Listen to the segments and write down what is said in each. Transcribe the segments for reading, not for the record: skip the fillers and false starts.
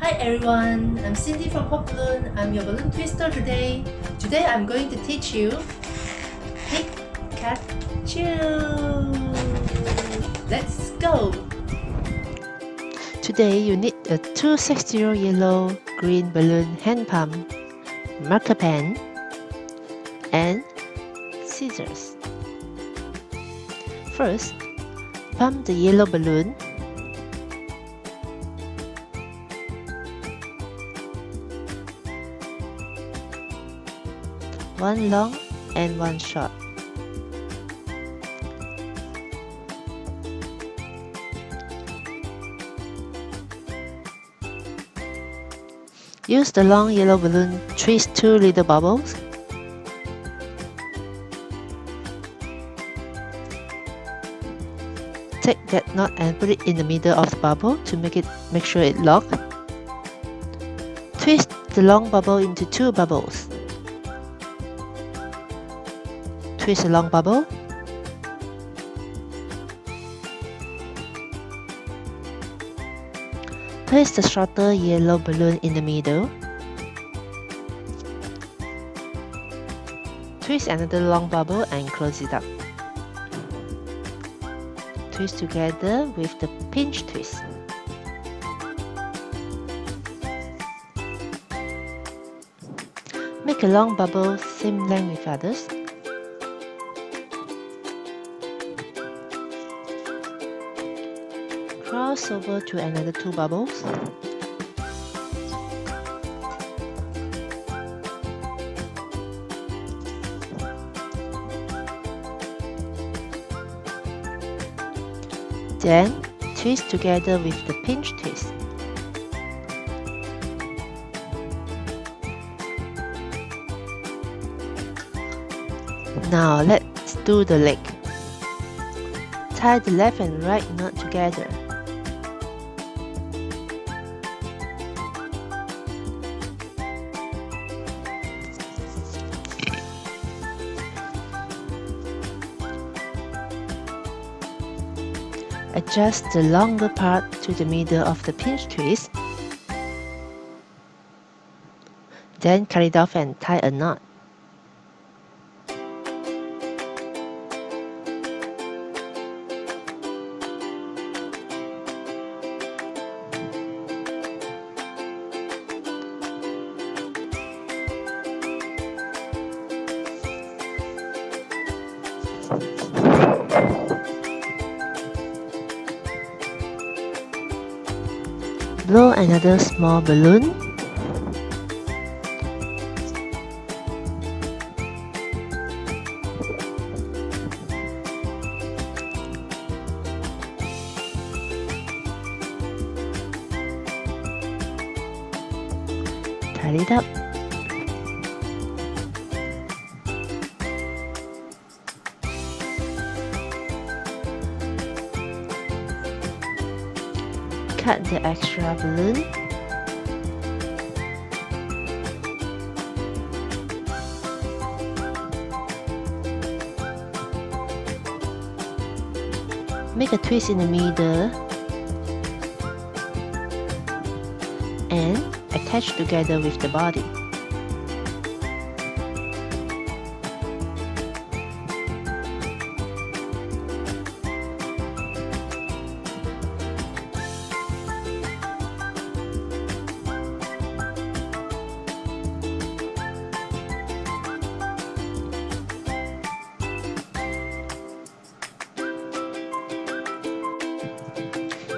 Hi everyone, I'm Cindy from Popalloon. I'm your balloon twister today. Today I'm going to teach you Pikachu. Let's go! Today you need a 260 yellow green balloon hand pump, marker pen, and scissors. First, pump the yellow balloon. One long and one short. Use the long yellow balloon, twist 2 little bubbles. Take that knot and put it in the middle of the bubble to make sure it locks. Twist the long bubble into 2 bubbles. Twist a long bubble. Place the shorter yellow balloon in the middle. Twist another long bubble and close it up. Twist together with the pinch twist. Make a long bubble same length with others. Cross over to another 2 bubbles. Then twist together with the pinch twist. Now let's do the leg. Tie the left and right knot together. Adjust the longer part to the middle of the pinch twist. Then cut it off and tie a knot. Blow another small balloon. Tie it up. Cut the extra balloon. Make a twist in the middle and attach together with the body.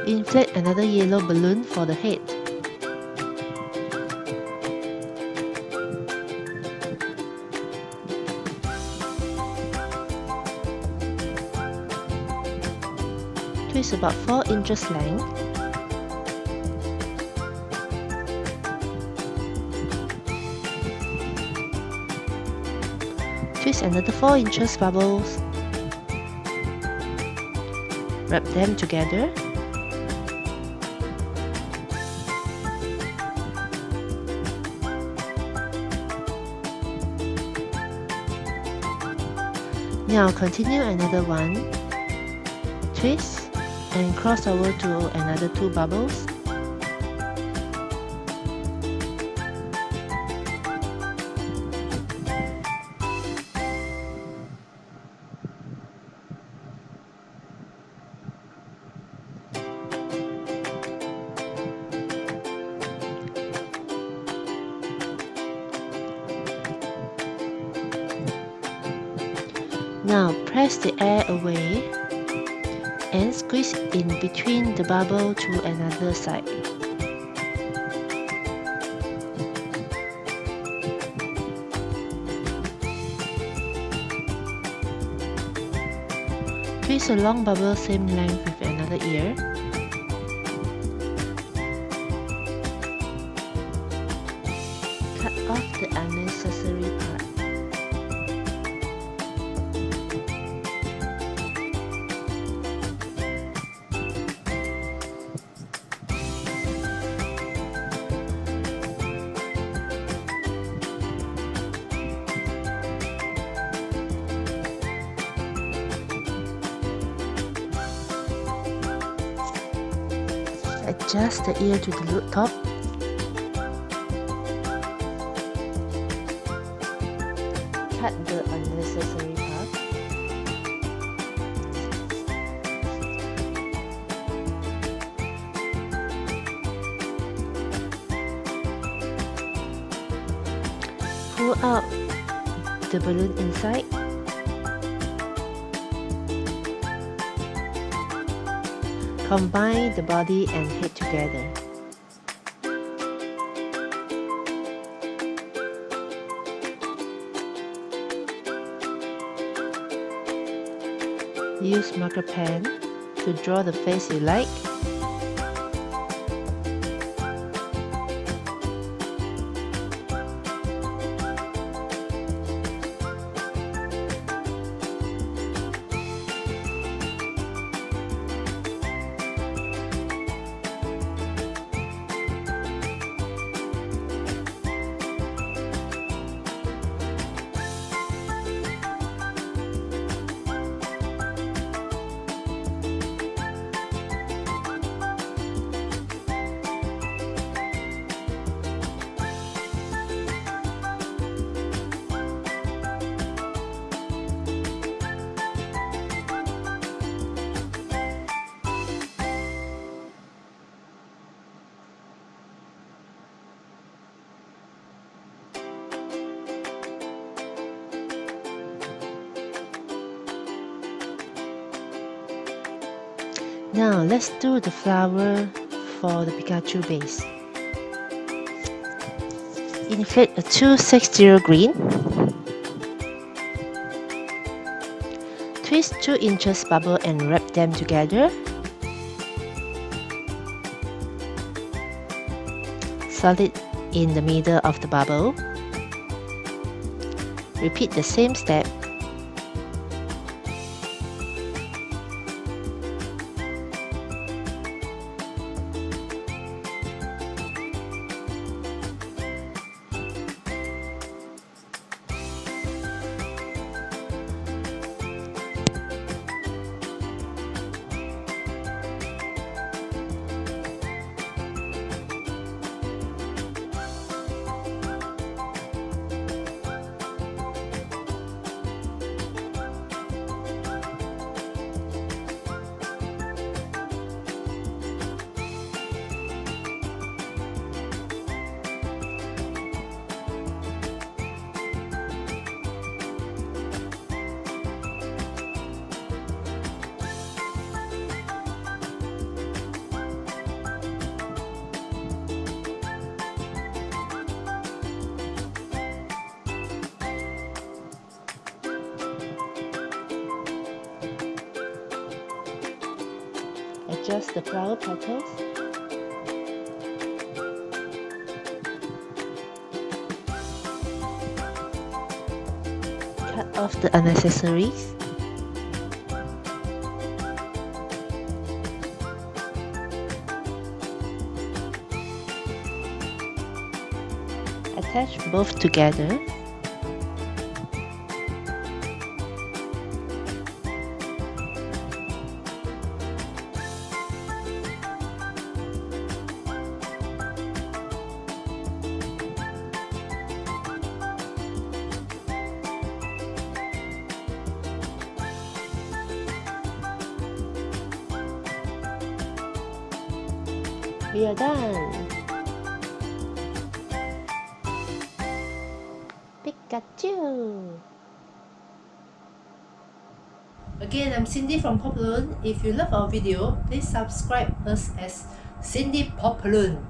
Inflate another yellow balloon for the head. Twist about 4 inches length. Twist another 4 inches bubbles. Wrap them together. Now continue another one. Twist and cross over to another 2 bubbles. Now press the air away and squeeze in between the bubble to another side. Twist a long bubble same length with another ear. Cut off the unnecessary part. Adjust the ear to the top. Cut the unnecessary part. Pull out the balloon inside. Combine the body and head together. Use marker pen to draw the face you like. Now let's do the flower for the Pikachu base. Inflate a 260 green. Twist 2 inches bubble and wrap them together. Solid in the middle of the bubble. Repeat the same step. Adjust the flower petals. Cut off the unnecessaries. Attach both together. We are done. Pikachu. Again, I'm Cindy from Popalloon. If you love our video, please subscribe us as Cindy Popalloon.